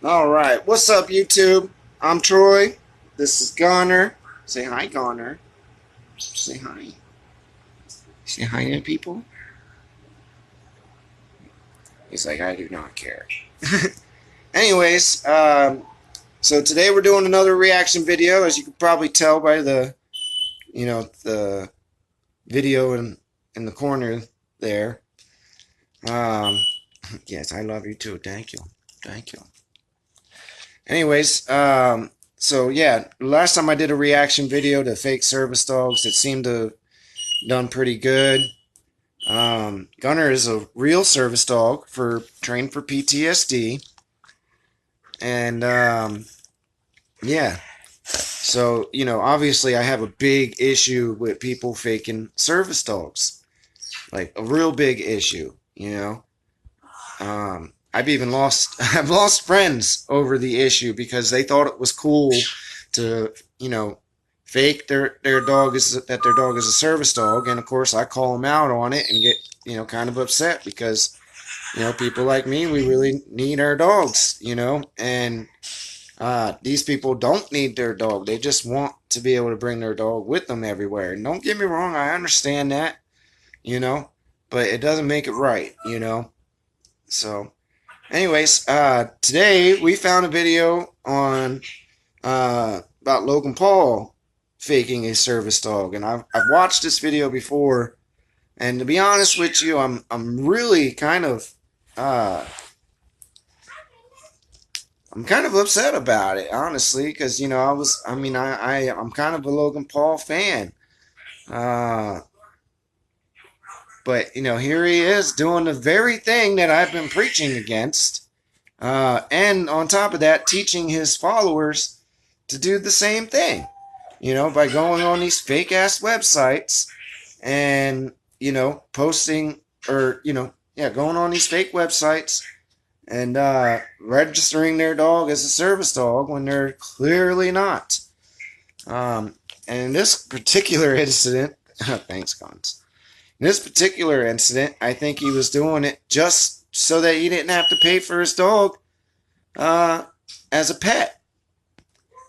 Alright, what's up YouTube? I'm Troy. This is Gunner. Say hi, Gunner. Say hi. Say hi to people. He's like, I do not care. Anyways, so today we're doing another reaction video, as you can probably tell by the, the video in the corner there. Yes, I love you too. Thank you. Thank you. Anyways, so yeah, last time I did a reaction video to fake service dogs, it seemed to have done pretty good. Gunner is a real service dog trained for PTSD. And, yeah. So, obviously I have a big issue with people faking service dogs. Like, a real big issue, I've lost friends over the issue because they thought it was cool to, fake their dog is a service dog, and of course I call them out on it and get, kind of upset because, people like me, we really need our dogs, and these people don't need their dog. They just want to be able to bring their dog with them everywhere. And don't get me wrong, I understand that, but it doesn't make it right, So, anyways, today we found a video on about Logan Paul faking a service dog, and I've watched this video before, and to be honest with you, I'm really kind of I'm kind of upset about it, honestly, because I'm kind of a Logan Paul fan, but here he is doing the very thing that I've been preaching against, and on top of that, teaching his followers to do the same thing, by going on these fake ass websites and posting, or going on these fake websites and registering their dog as a service dog when they're clearly not. And in this particular incident, thanks, Cons. In this particular incident, I think he was doing it just so that he didn't have to pay for his dog as a pet.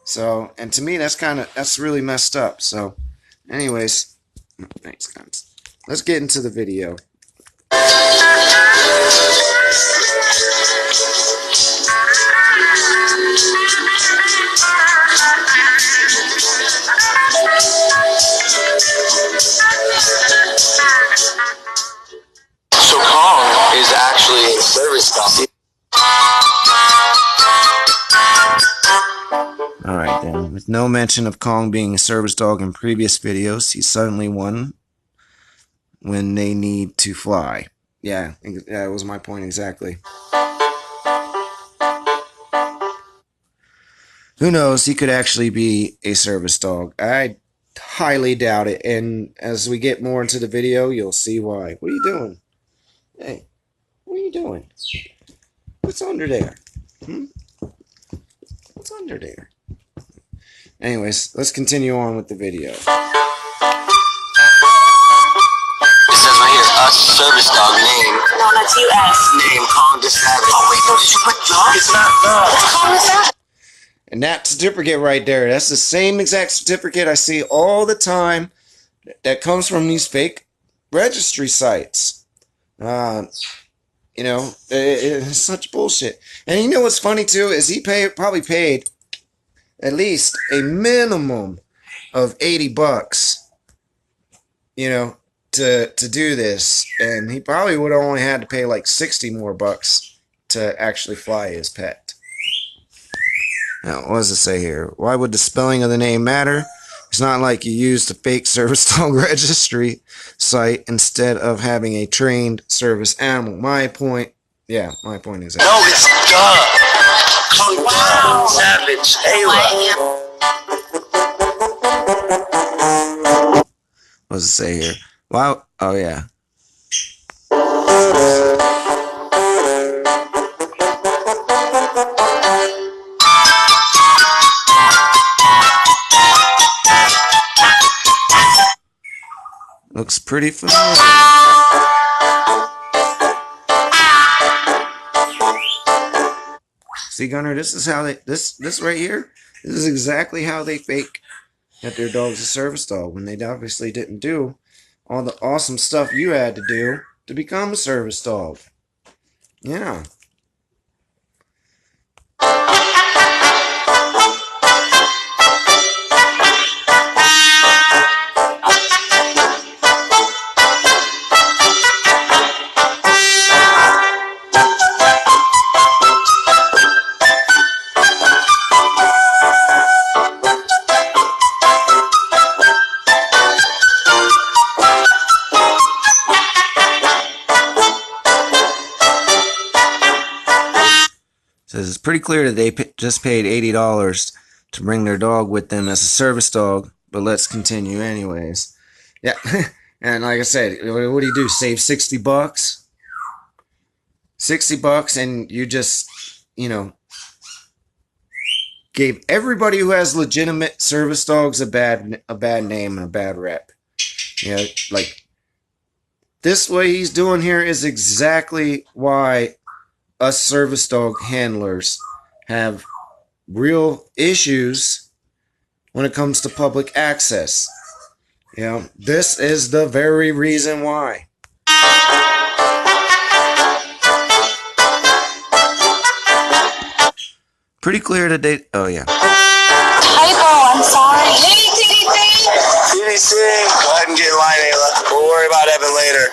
So, and to me, that's really messed up. So, anyways, thanks, Cons. Let's get into the video. So Kong is actually a service dog. Alright then, with no mention of Kong being a service dog in previous videos, he's suddenly one when they need to fly. Yeah, that was my point exactly. Who knows, he could actually be a service dog. I highly doubt it, and as we get more into the video, you'll see why. What are you doing? Hey, what are you doing? What's under there? What's under there? Anyways, let's continue on with the video. It says right here, us service dog name. No, that's US. Name Kong the Savage. Oh wait, no, did you put dog? It's not dog. And that certificate right there, that's the same exact certificate I see all the time that comes from these fake registry sites. It's such bullshit. And you know what's funny too is he probably paid at least a minimum of $80, to do this, and he probably would have only had to pay like 60 more bucks to actually fly his pet. Now, what does it say here? Why would the spelling of the name matter? It's not like you used a fake service dog registry site instead of having a trained service animal. My point exactly. No, it's dog. Kong wow. Savage. What does it say here? Wow. Oh, yeah. Looks pretty familiar. See, Gunner, this is how they this right here. This is exactly how they fake that their dog's a service dog when they obviously didn't do all the awesome stuff you had to do to become a service dog. Yeah. Says it's pretty clear that they just paid $80 to bring their dog with them as a service dog, but let's continue anyways. Yeah, and like I said, what do you do? Save $60? $60, and you just, gave everybody who has legitimate service dogs a bad name and a bad rep. Like this way he's doing here is exactly why us service dog handlers have real issues when it comes to public access. This is the very reason why. Pretty clear today. Oh, yeah. Typo, I'm sorry. Hey, TDC! TDC, go ahead and get in line, Ayla. We'll worry about Evan later.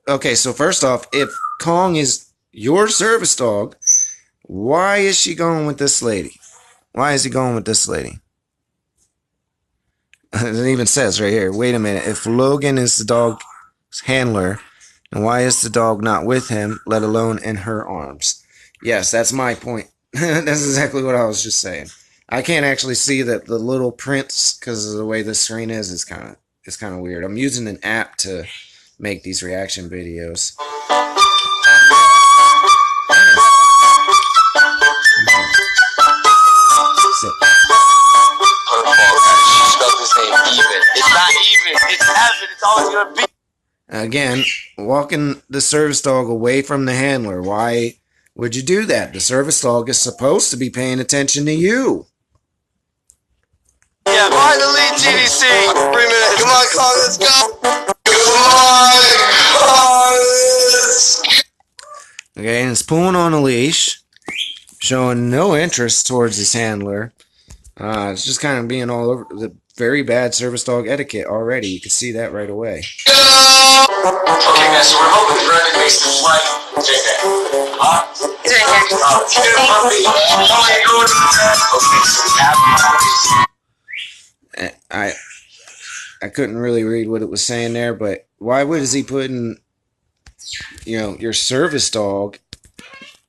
Okay, so first off, if Kong is your service dog, why is she going with this lady? Why is he going with this lady? It even says right here, wait a minute, if Logan is the dog's handler, then why is the dog not with him, let alone in her arms? Yes, that's my point. That's exactly what I was just saying. I can't actually see that the little prints because of the way the screen is. It's kind of weird. I'm using an app to make these reaction videos. Her fault. She spelled his name even. It's not even. It's Evan. It's always gonna be. Again, walking the service dog away from the handler. Why would you do that? The service dog is supposed to be paying attention to you. Yeah, finally, TDC. 3 minutes. Come on, Kong, let's go. Come on, let's. Okay, and it's pulling on a leash, showing no interest towards his handler. It's just kind of being all over the very bad service dog etiquette already. You can see that right away. Okay, guys, so we're hoping the running makes the flight. Huh? He's right here. Okay, so I couldn't really read what it was saying there, but why is he putting, your service dog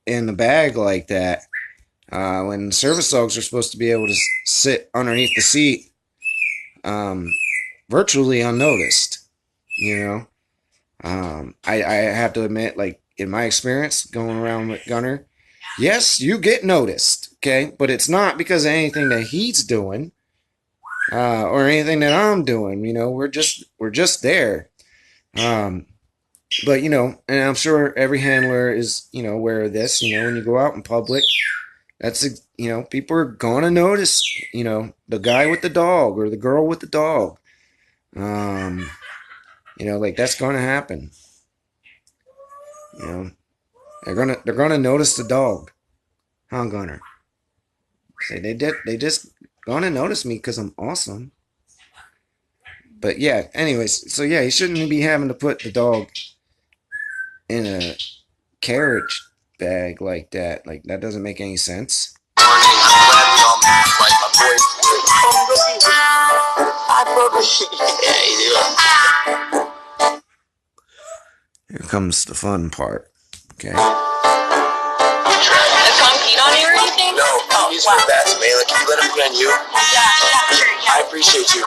in the bag like that when service dogs are supposed to be able to sit underneath the seat virtually unnoticed? I have to admit, like, in my experience going around with Gunner, yes, you get noticed, okay? But it's not because of anything that he's doing or anything that I'm doing. We're just there. But, and I'm sure every handler is, aware of this. When you go out in public, that's, people are going to notice, the guy with the dog or the girl with the dog. Like, that's going to happen. They're gonna notice the dog. Huh, Gunner? Say they just gonna notice me because I'm awesome. But yeah, anyways, so yeah, he shouldn't be having to put the dog in a carriage bag like that. Like, that doesn't make any sense. Here comes the fun part. Okay. Has Kong peed on you or anything? No, he's wow. That's Mela. Can you let him pee on you? Yeah, sure, yeah. I appreciate you.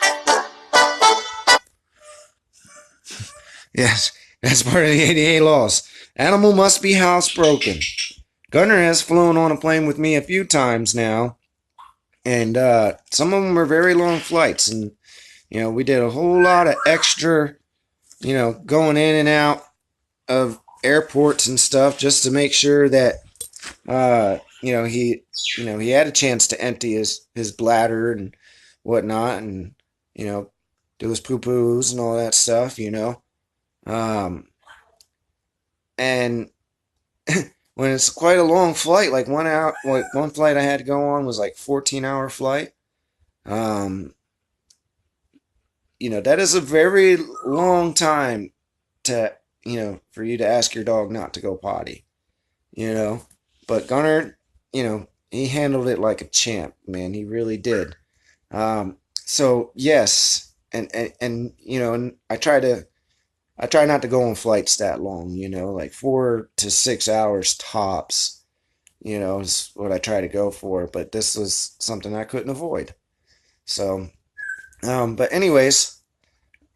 Yes, that's part of the ADA laws. Animal must be housebroken. Gunner has flown on a plane with me a few times now, and some of them were very long flights, and we did a whole lot of extra, going in and out of airports and stuff just to make sure that he had a chance to empty his bladder and whatnot, and do his poo poos and all that stuff. Um, and when it's quite a long flight, like 1 hour, like one flight I had to go on was like 14-hour flight. Um, that is a very long time to, for you to ask your dog not to go potty, you know. But Gunner, he handled it like a champ, man. He really did. So yes, and I try not to go on flights that long, like 4 to 6 hours tops, is what I try to go for. But this was something I couldn't avoid. So, but anyways,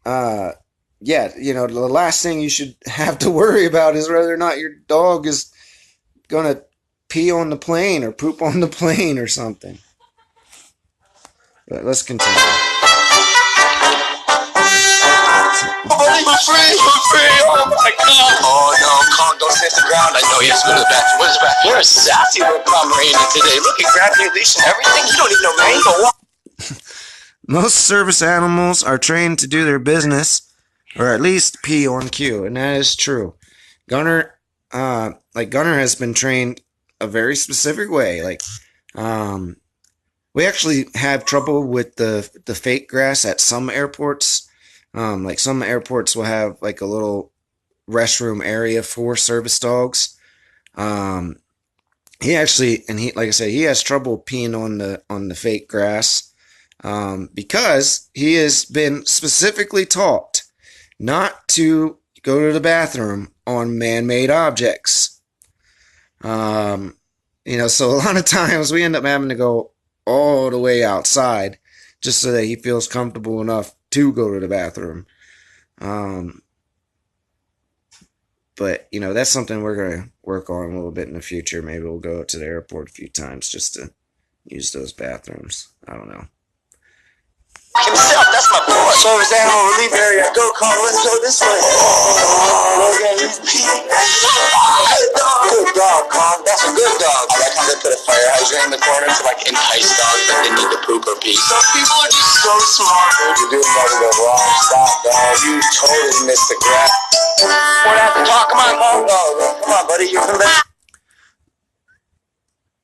yeah, the last thing you should have to worry about is whether or not your dog is gonna pee on the plane or poop on the plane or something. But let's continue. We're free, oh my god. Oh no, Kong, don't sniff the ground. I know you have to go to the bathroom. What is the bathroom? You're a sassy little Pomeranian today. Look, he grabbed your leash and everything. You don't even know mango. Most service animals are trained to do their business, or at least pee on cue, and that is true. Gunner has been trained a very specific way. We actually have trouble with the fake grass at some airports. Like some airports will have like a little restroom area for service dogs. Like I said, he has trouble peeing on the fake grass. Because he has been specifically taught not to go to the bathroom on man-made objects. So a lot of times we end up having to go all the way outside just so that he feels comfortable enough to go to the bathroom. But that's something we're going to work on a little bit in the future. Maybe we'll go to the airport a few times just to use those bathrooms. I don't know. Himself, that's my boy. Service animal relief area. Go, Kong, let's go this way. Logan, good dog, Kong. That's a good dog. I like how they put a fire hydrant in the corner to entice dogs that they need to poop or pee. Some people are just so smart. You're doing that in the wrong spot, dog. You totally missed the grass. We're gonna have to talk. Come on, Kong. No, come on, buddy. You're from the...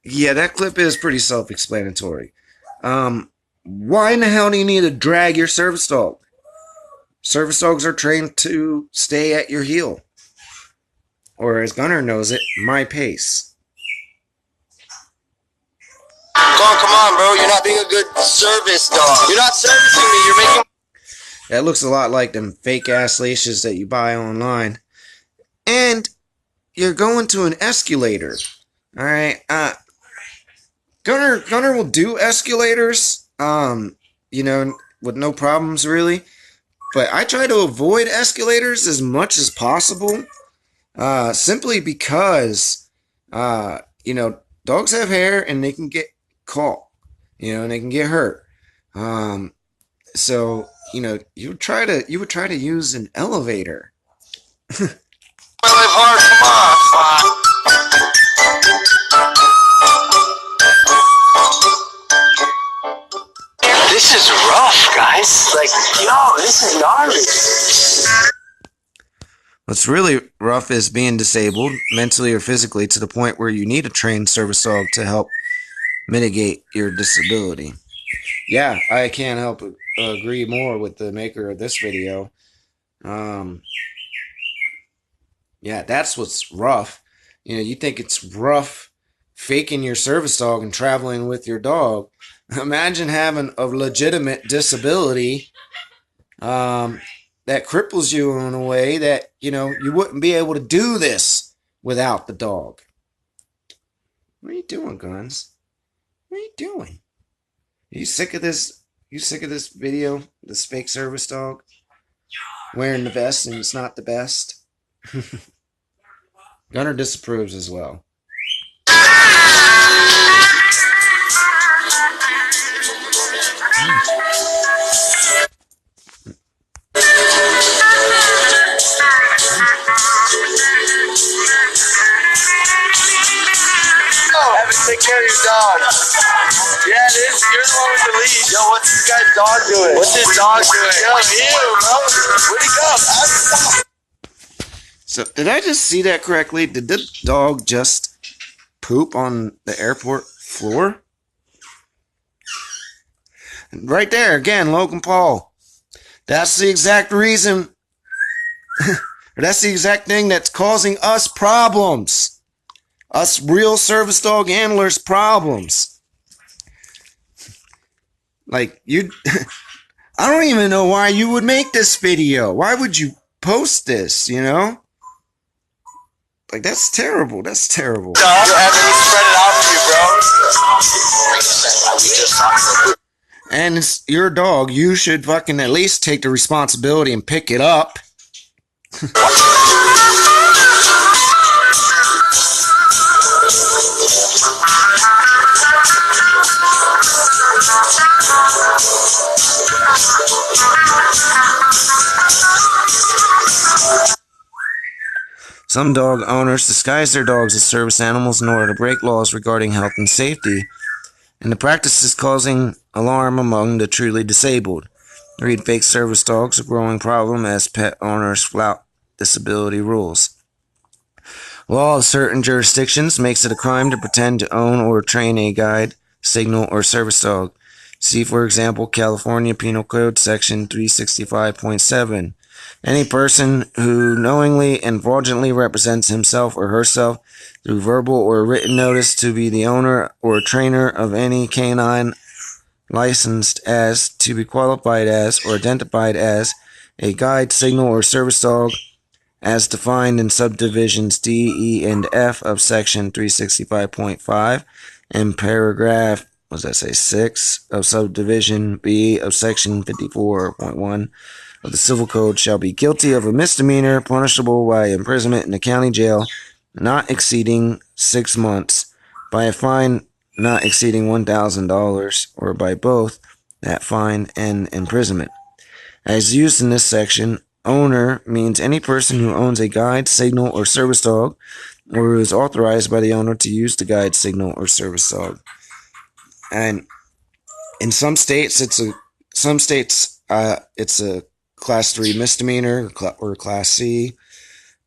Yeah, that clip is pretty self-explanatory. Why in the hell do you need to drag your service dog? Service dogs are trained to stay at your heel. Or as Gunner knows it, my pace. Come on, bro. You're not being a good service dog. You're not servicing me. You're making... That looks a lot like them fake-ass leashes that you buy online. And you're going to an escalator. Alright, Gunner will do escalators. With no problems really. But I try to avoid escalators as much as possible. Simply because, dogs have hair and they can get caught. And they can get hurt. So, you would try to use an elevator. My life hard, come on. This is rough, guys. This is gnarly. What's really rough is being disabled, mentally or physically, to the point where you need a trained service dog to help mitigate your disability. Yeah, I can't help but agree more with the maker of this video. Yeah, that's what's rough. You think it's rough faking your service dog and traveling with your dog. Imagine having a legitimate disability that cripples you in a way that, you wouldn't be able to do this without the dog. What are you doing, Guns? What are you doing? Are you sick of this? You sick of this video? This fake service dog wearing the vest and it's not the best? Gunner disapproves as well. your dog. Yeah, it is. You're the one with the leash. Yo, what's this guy's dog doing? What's his dog doing? Yo, ew, bro. Where'd he go? So, did I just see that correctly? Did the dog just poop on the airport floor? Right there, again, Logan Paul. That's the exact reason, that's the exact thing that's causing us problems. Us real service dog handlers problems. Like, you, I don't even know why you would make this video. Why would you post this, you know? Like, that's terrible. That's terrible. You have me spread it out for you, bro. And it's your dog. You should fucking at least take the responsibility and pick it up. Some dog owners disguise their dogs as service animals in order to break laws regarding health and safety, and the practice is causing alarm among the truly disabled. Read fake service dogs, a growing problem as pet owners flout disability rules. Law of certain jurisdictions makes it a crime to pretend to own or train a guide, signal, or service dog. See, for example, California Penal Code Section 365.7. Any person who knowingly and fraudulently represents himself or herself through verbal or written notice to be the owner or trainer of any canine licensed as, to be qualified as, or identified as a guide, signal, or service dog as defined in subdivisions D, E, and F of Section 365.5 and paragraph, 6 of subdivision B of Section 54.1 of the Civil Code shall be guilty of a misdemeanor punishable by imprisonment in the county jail not exceeding 6 months, by a fine not exceeding $1,000, or by both that fine and imprisonment. As used in this section, owner means any person who owns a guide, signal, or service dog, or who is authorized by the owner to use the guide, signal, or service dog. And in some states, it's a Class 3 misdemeanor or Class C.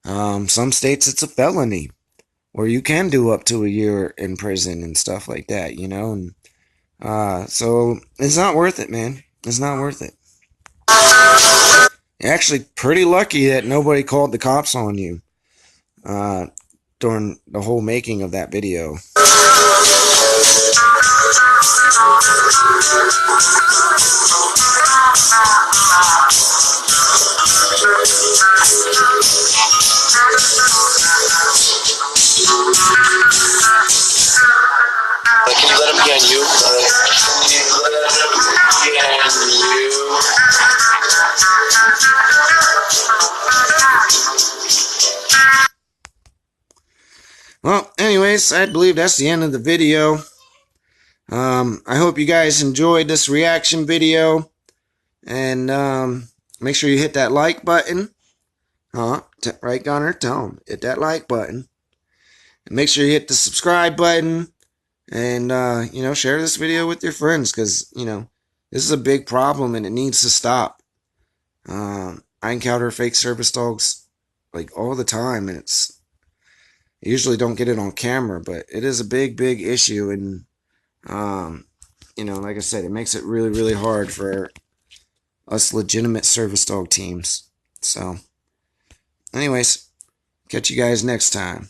Some states it's a felony, where you can do up to a year in prison and stuff like that, you know. And so it's not worth it, man. It's not worth it. You're actually pretty lucky that nobody called the cops on you during the whole making of that video. Can you let him be on you? Can you let him be on you? Well, anyways, I believe that's the end of the video. I hope you guys enjoyed this reaction video. And make sure you hit that like button. Right, Gunner? Tell him. Hit that like button. And make sure you hit the subscribe button. And, share this video with your friends. Because, this is a big problem and it needs to stop. I encounter fake service dogs, like, all the time. And I usually don't get it on camera. But it is a big, big issue. And, like I said, it makes it really, really hard for us legitimate service dog teams. So, anyways, catch you guys next time.